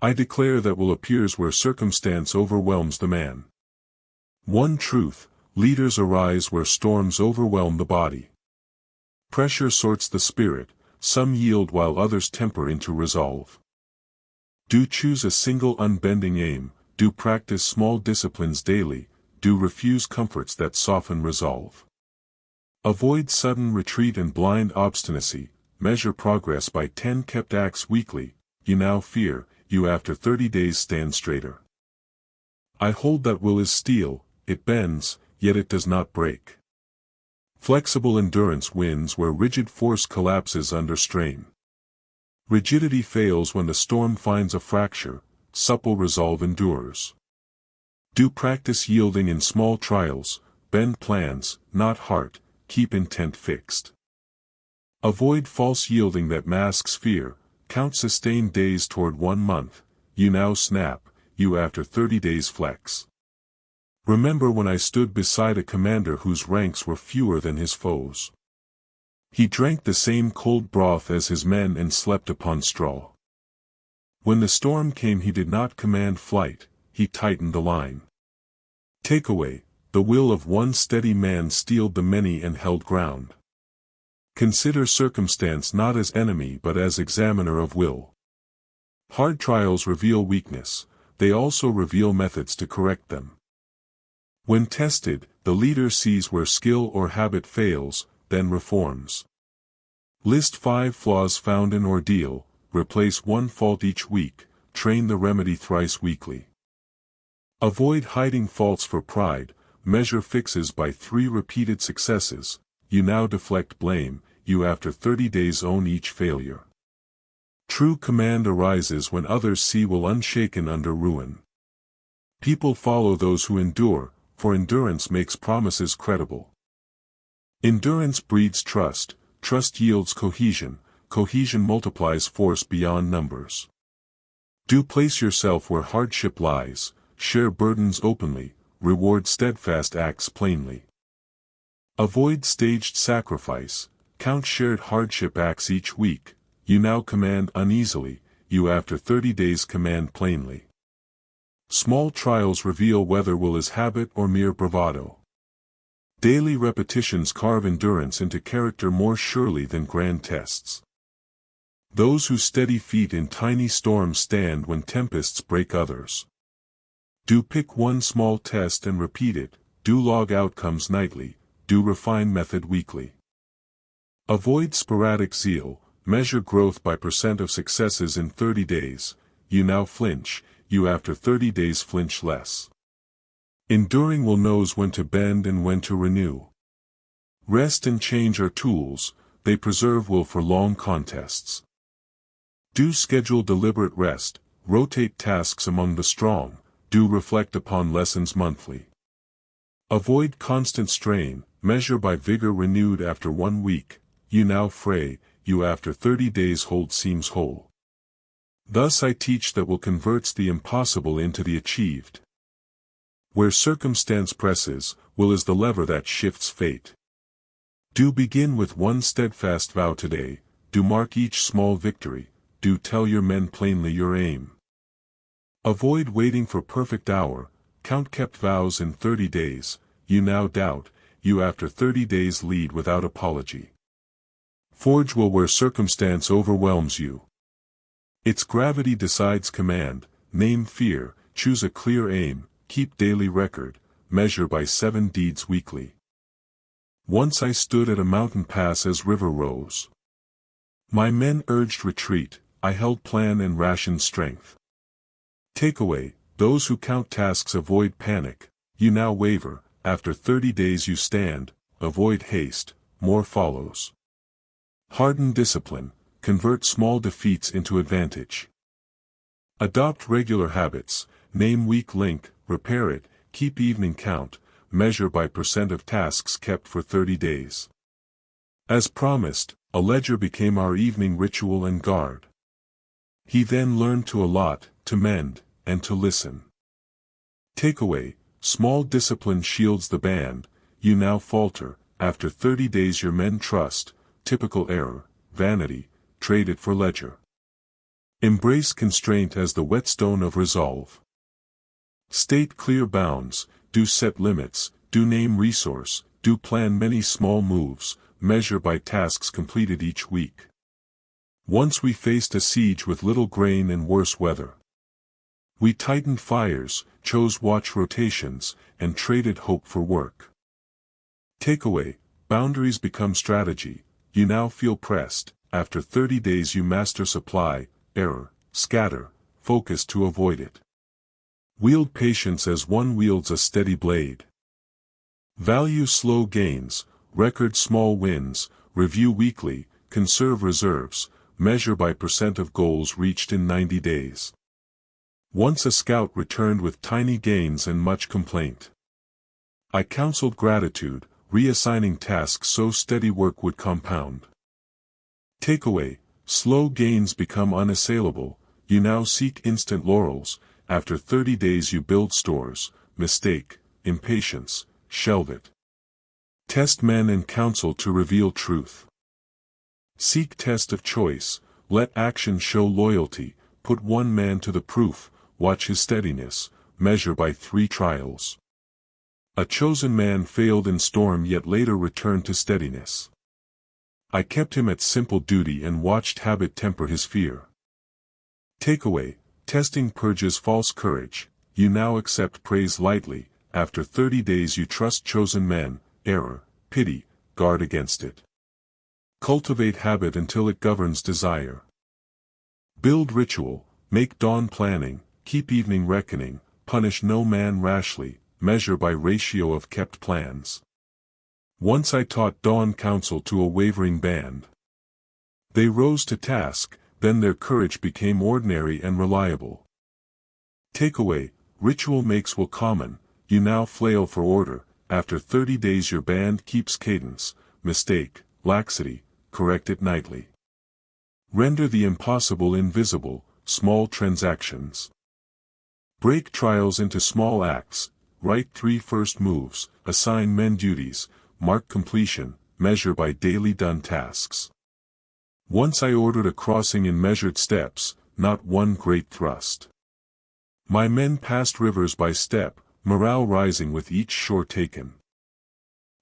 I declare that will appears where circumstance overwhelms the man. One truth, leaders arise where storms overwhelm the body. Pressure sorts the spirit, some yield while others temper into resolve. Do choose a single unbending aim, do practice small disciplines daily, do refuse comforts that soften resolve. Avoid sudden retreat and blind obstinacy, measure progress by 10 kept acts weekly, you now fear, you after 30 days stand straighter. I hold that will is steel, it bends, yet it does not break. Flexible endurance wins where rigid force collapses under strain. Rigidity fails when the storm finds a fracture, supple resolve endures. Do practice yielding in small trials, bend plans, not heart, keep intent fixed. Avoid false yielding that masks fear, count sustained days toward 1 month, you now snap, you after 30 days flex. Remember when I stood beside a commander whose ranks were fewer than his foes. He drank the same cold broth as his men and slept upon straw. When the storm came he did not command flight, he tightened the line. Takeaway, the will of one steady man steeled the many and held ground. Consider circumstance not as enemy but as examiner of will. Hard trials reveal weakness, they also reveal methods to correct them. When tested, the leader sees where skill or habit fails, then reforms. List 5 flaws found in ordeal, replace 1 fault each week, train the remedy thrice weekly. Avoid hiding faults for pride, measure fixes by 3 repeated successes, you now deflect blame, you after 30 days own each failure. True command arises when others see will unshaken under ruin. People follow those who endure, for endurance makes promises credible. Endurance breeds trust, trust yields cohesion, cohesion multiplies force beyond numbers. Do place yourself where hardship lies, share burdens openly, reward steadfast acts plainly. Avoid staged sacrifice, count shared hardship acts each week, you now command uneasily, you after 30 days command plainly. Small trials reveal whether will is habit or mere bravado. Daily repetitions carve endurance into character more surely than grand tests. Those who steady feet in tiny storms stand when tempests break others. Do pick one small test and repeat it, do log outcomes nightly, do refine method weekly. Avoid sporadic zeal, measure growth by % of successes in 30 days, you now flinch, you after 30 days flinch less. Enduring will knows when to bend and when to renew. Rest and change are tools, they preserve will for long contests. Do schedule deliberate rest, rotate tasks among the strong, do reflect upon lessons monthly. Avoid constant strain, measure by vigor renewed after 1 week, you now fray, you after 30 days hold seems whole. Thus I teach that will converts the impossible into the achieved. Where circumstance presses, will is the lever that shifts fate. Do begin with one steadfast vow today, do mark each small victory, do tell your men plainly your aim. Avoid waiting for perfect hour, count kept vows in 30 days, you now doubt, you after 30 days lead without apology. Forge will where circumstance overwhelms you. Its gravity decides command, name fear, choose a clear aim, keep daily record, measure by 7 deeds weekly. Once I stood at a mountain pass as river rose. My men urged retreat, I held plan and rationed strength. Takeaway, those who count tasks avoid panic, you now waver, after 30 days you stand, avoid haste, more follows. Harden discipline, convert small defeats into advantage. Adopt regular habits, name weak link, repair it, keep evening count, measure by % of tasks kept for 30 days. As promised, a ledger became our evening ritual and guard. He then learned to allot, to mend, and to listen. Takeaway, small discipline shields the band, you now falter, after 30 days your men trust, typical error, vanity, trade it for ledger. Embrace constraint as the whetstone of resolve. State clear bounds, do set limits, do name resource, do plan many small moves, measure by tasks completed each week. Once we faced a siege with little grain and worse weather. We tightened fires, chose watch rotations, and traded hope for work. Takeaway: boundaries become strategy. You now feel pressed. After 30 days you master supply, error, scatter, focus to avoid it. Wield patience as one wields a steady blade. Value slow gains, record small wins, review weekly, conserve reserves, measure by percent of goals reached in 90 days. Once a scout returned with tiny gains and much complaint. I counseled gratitude, reassigning tasks so steady work would compound. Takeaway: slow gains become unassailable. You now seek instant laurels. After 30 days you build stores. Mistake, impatience, shelve it. Test men and counsel to reveal truth. Seek test of choice, let action show loyalty, put one man to the proof, watch his steadiness, measure by 3 trials. A chosen man failed in storm yet later returned to steadiness. I kept him at simple duty and watched habit temper his fear. Takeaway: testing purges false courage. You now accept praise lightly. After 30 days you trust chosen men. Error, pity, guard against it. Cultivate habit until it governs desire. Build ritual, make dawn planning, keep evening reckoning, punish no man rashly, measure by ratio of kept plans. Once I taught dawn counsel to a wavering band. They rose to task, then their courage became ordinary and reliable. Takeaway: ritual makes will common. You now flail for order. After 30 days your band keeps cadence. Mistake, laxity, correct it nightly. Render the impossible invisible. Small transactions. Break trials into small acts. Write 3 first moves. Assign men duties. Mark completion. Measure by daily done tasks. Once I ordered a crossing in measured steps, not one great thrust. My men passed rivers by step, morale rising with each shore taken.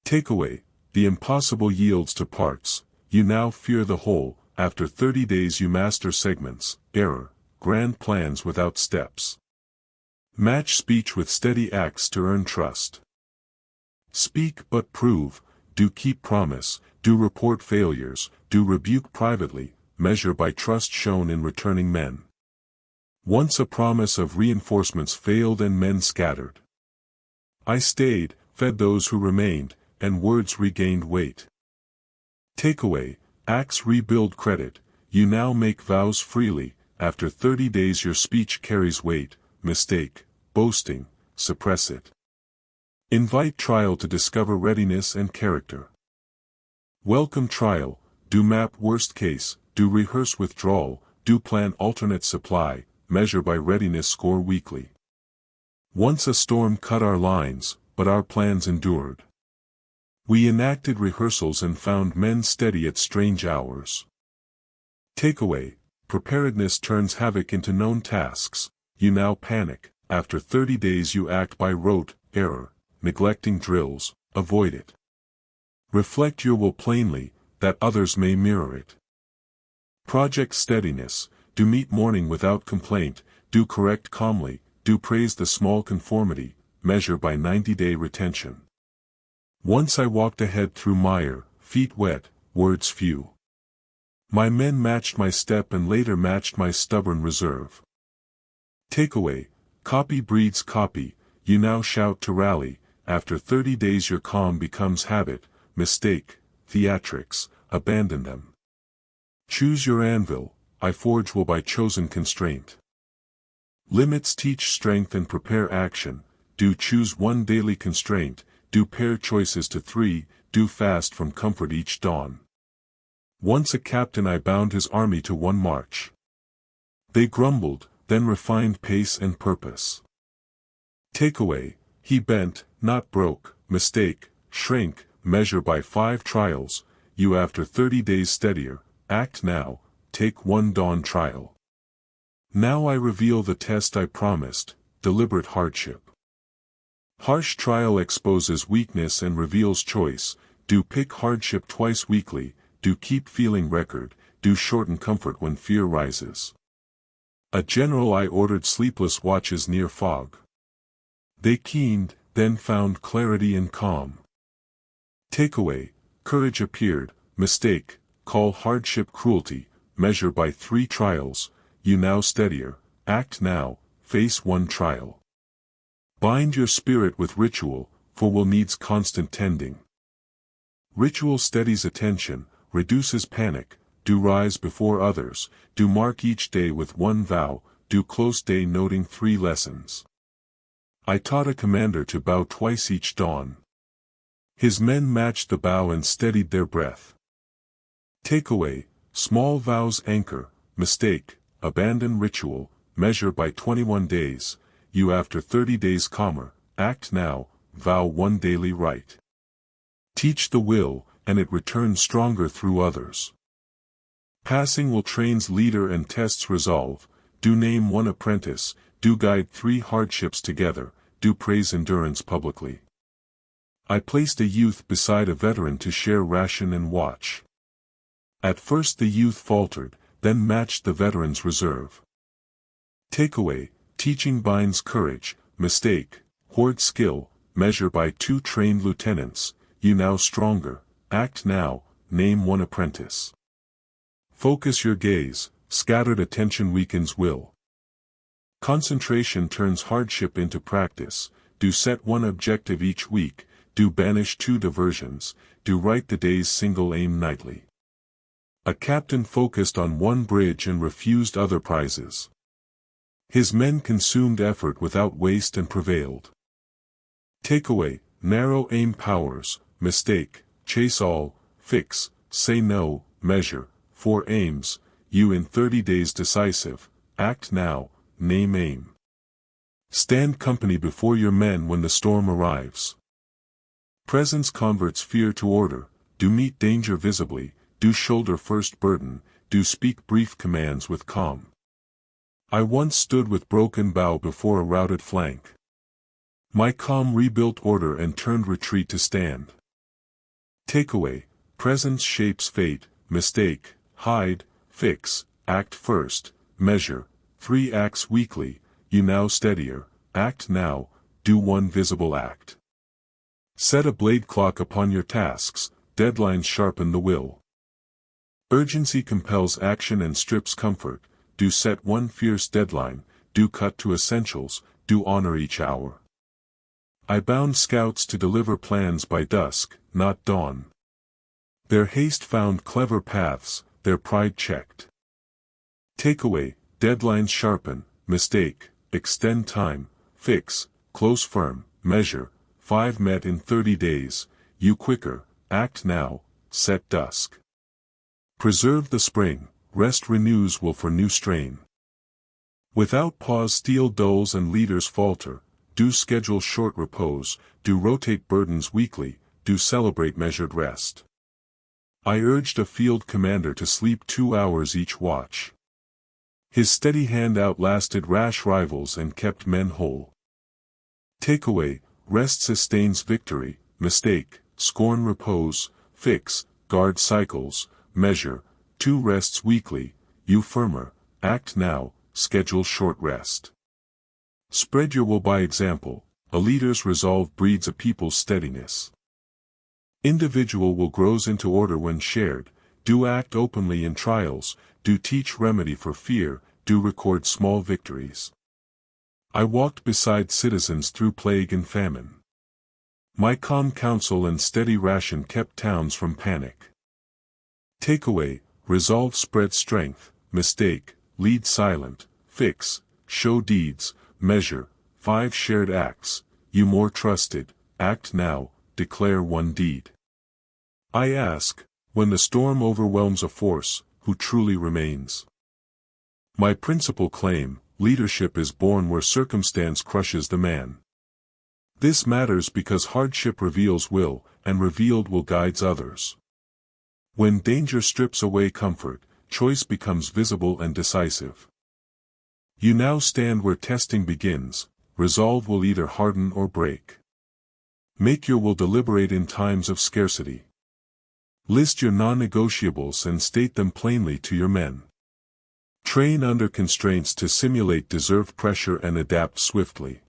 Takeaway: the impossible yields to parts. You now fear the whole. After 30 days you master segments. Error, grand plans without steps. Match speech with steady acts to earn trust. Speak but prove, do keep promise, do report failures, do rebuke privately, measure by trust shown in returning men. Once a promise of reinforcements failed and men scattered. I stayed, fed those who remained, and words regained weight. Takeaway: acts rebuild credit. You now make vows freely. After 30 days your speech carries weight. Mistake, boasting, suppress it. Invite trial to discover readiness and character. Welcome trial, do map worst case, do rehearse withdrawal, do plan alternate supply, measure by readiness score weekly. Once a storm cut our lines, but our plans endured. We enacted rehearsals and found men steady at strange hours. Takeaway: preparedness turns havoc into known tasks. You now panic. After 30 days you act by rote. Error, neglecting drills, avoid it. Reflect your will plainly, that others may mirror it. Project steadiness, do meet morning without complaint, do correct calmly, do praise the small conformity, measure by 90-day retention. Once I walked ahead through mire, feet wet, words few. My men matched my step and later matched my stubborn reserve. Takeaway: copy breeds copy. You now shout to rally. After 30 days your calm becomes habit. Mistake, theatrics, abandon them. Choose your anvil. I forge will by chosen constraint. Limits teach strength and prepare action. Do choose one daily constraint. Do pair choices to 3. Do fast from comfort each dawn. Once a captain I bound his army to one march. They grumbled, then refined pace and purpose. Takeaway: he bent, not broke. Mistake, shrink, measure by 5 trials. You after 30 days steadier, act now, take one dawn trial. Now I reveal the test I promised, deliberate hardship. Harsh trial exposes weakness and reveals choice. Do pick hardship twice weekly, do keep feeling record, do shorten comfort when fear rises. A general I ordered sleepless watches near fog. They keened, then found clarity and calm. Takeaway, courage appeared, mistake, call hardship cruelty, measure by 3 trials, you now steadier, act now, face 1 trial. Bind your spirit with ritual, for will needs constant tending. Ritual steadies attention, reduces panic, do rise before others, do mark each day with 1 vow, do close day noting 3 lessons. I taught a commander to bow twice each dawn. His men matched the bow and steadied their breath. Takeaway, small vows anchor, mistake, abandon ritual, measure by 21 days, you after 30 days calmer, act now, vow 1 daily right. Teach the will, and it returns stronger through others. Passing will trains leader and tests resolve, do name 1 apprentice, do guide 3 hardships together, do praise endurance publicly. I placed a youth beside a veteran to share ration and watch. At first the youth faltered, then matched the veteran's reserve. Takeaway, teaching binds courage, mistake, hoard skill, measure by 2 trained lieutenants, you now stronger, act now, name 1 apprentice. Focus your gaze, scattered attention weakens will. Concentration turns hardship into practice, do set 1 objective each week, do banish 2 diversions, do write the day's single aim nightly. A captain focused on 1 bridge and refused other prizes. His men consumed effort without waste and prevailed. Takeaway, narrow aim powers, mistake, chase all, fix, say no, measure, 4 aims, you in 30 days decisive, act now, name aim. Stand company before your men when the storm arrives. Presence converts fear to order, do meet danger visibly, do shoulder first burden, do speak brief commands with calm. I once stood with broken bow before a routed flank. My calm rebuilt order and turned retreat to stand. Takeaway, presence shapes fate, mistake, hide, fix, act first, measure, 3 acts weekly, you now steadier, act now, do 1 visible act. Set a blade clock upon your tasks, deadlines sharpen the will. Urgency compels action and strips comfort, do set 1 fierce deadline, do cut to essentials, do honor each hour. I bound scouts to deliver plans by dusk, not dawn. Their haste found clever paths, their pride checked. Takeaway, deadlines sharpen, mistake, extend time, fix, close firm, measure, 5 met in 30 days, you quicker, act now, set dusk. Preserve the spring, rest renews will for new strain. Without pause steel dulls and leaders falter, do schedule short repose, do rotate burdens weekly, do celebrate measured rest. I urged a field commander to sleep 2 hours each watch. His steady hand outlasted rash rivals and kept men whole. Takeaway, rest sustains victory, mistake, scorn repose, fix, guard cycles, measure, 2 rests weekly, you firmer, act now, schedule short rest. Spread your will by example, a leader's resolve breeds a people's steadiness. Individual will grows into order when shared, do act openly in trials, do teach remedy for fear, do record small victories. I walked beside citizens through plague and famine. My calm counsel and steady ration kept towns from panic. Takeaway, resolve spread strength, mistake, lead silent, fix, show deeds, measure, 5 shared acts, you more trusted, act now, declare 1 deed. I ask, when the storm overwhelms a force, who truly remains? My principal claim, leadership is born where circumstance crushes the man. This matters because hardship reveals will, and revealed will guides others. When danger strips away comfort, choice becomes visible and decisive. You now stand where testing begins. Resolve will either harden or break. Make your will deliberate in times of scarcity. List your non-negotiables and state them plainly to your men. Train under constraints to simulate deserved pressure and adapt swiftly.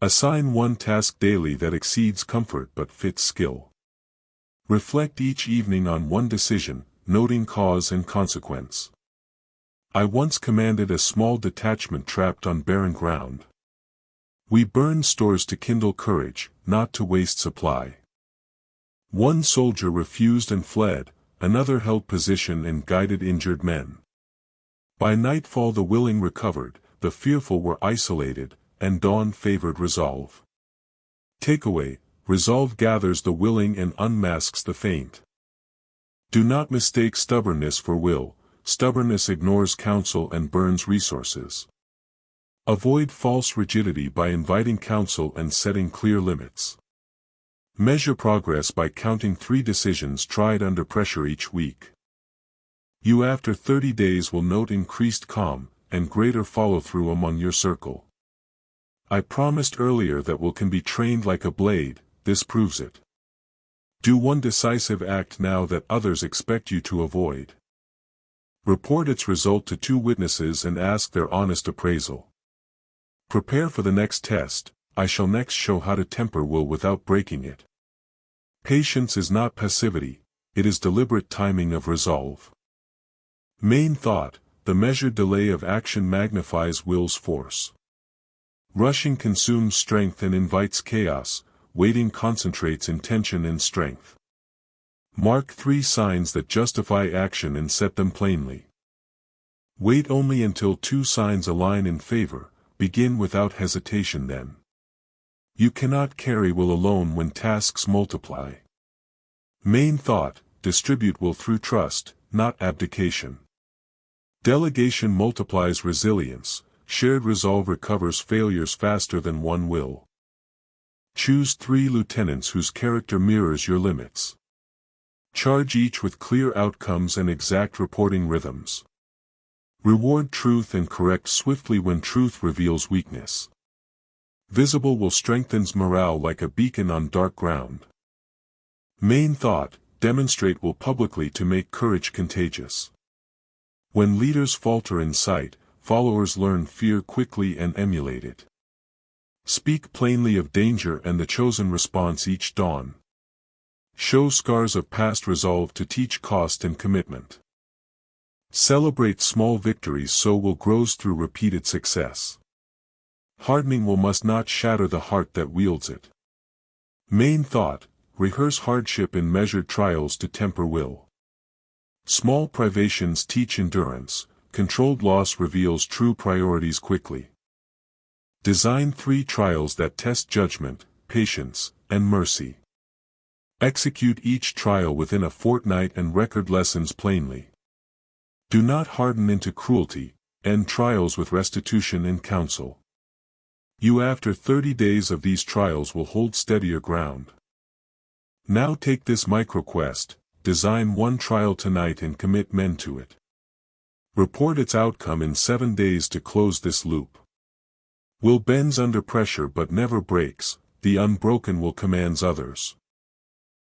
Assign one task daily that exceeds comfort but fits skill. Reflect each evening on one decision, noting cause and consequence. I once commanded a small detachment trapped on barren ground. We burned stores to kindle courage, not to waste supply. One soldier refused and fled, another held position and guided injured men. By nightfall the willing recovered, the fearful were isolated, and dawn favored resolve. Takeaway: resolve gathers the willing and unmasks the faint. Do not mistake stubbornness for will. Stubbornness ignores counsel and burns resources. Avoid false rigidity by inviting counsel and setting clear limits. Measure progress by counting 3 decisions tried under pressure each week. You after 30 days will note increased calm and greater follow-through among your circle. I promised earlier that will can be trained like a blade. This proves it. Do one decisive act now that others expect you to avoid. Report its result to 2 witnesses and ask their honest appraisal. Prepare for the next test. I shall next show how to temper will without breaking it. Patience is not passivity, it is deliberate timing of resolve. Main thought: the measured delay of action magnifies will's force. Rushing consumes strength and invites chaos, waiting concentrates intention and strength. Mark 3 signs that justify action and set them plainly. Wait only until 2 signs align in favor, begin without hesitation then. You cannot carry will alone when tasks multiply. Main thought: distribute will through trust, not abdication. Delegation multiplies resilience, shared resolve recovers failures faster than one will. Choose 3 lieutenants whose character mirrors your limits. Charge each with clear outcomes and exact reporting rhythms. Reward truth and correct swiftly when truth reveals weakness. Visible will strengthens morale like a beacon on dark ground. Main thought: demonstrate will publicly to make courage contagious. When leaders falter in sight, followers learn fear quickly and emulate it. Speak plainly of danger and the chosen response each dawn. Show scars of past resolve to teach cost and commitment. Celebrate small victories so will grows through repeated success. Hardening will must not shatter the heart that wields it. Main thought: rehearse hardship in measured trials to temper will. Small privations teach endurance, controlled loss reveals true priorities quickly. Design 3 trials that test judgment, patience, and mercy. Execute each trial within a fortnight and record lessons plainly. Do not harden into cruelty, end trials with restitution and counsel. You after 30 days of these trials will hold steadier ground. Now take this micro-quest, design 1 trial tonight and commit men to it. Report its outcome in 7 days to close this loop. Will bends under pressure but never breaks, the unbroken will commands others.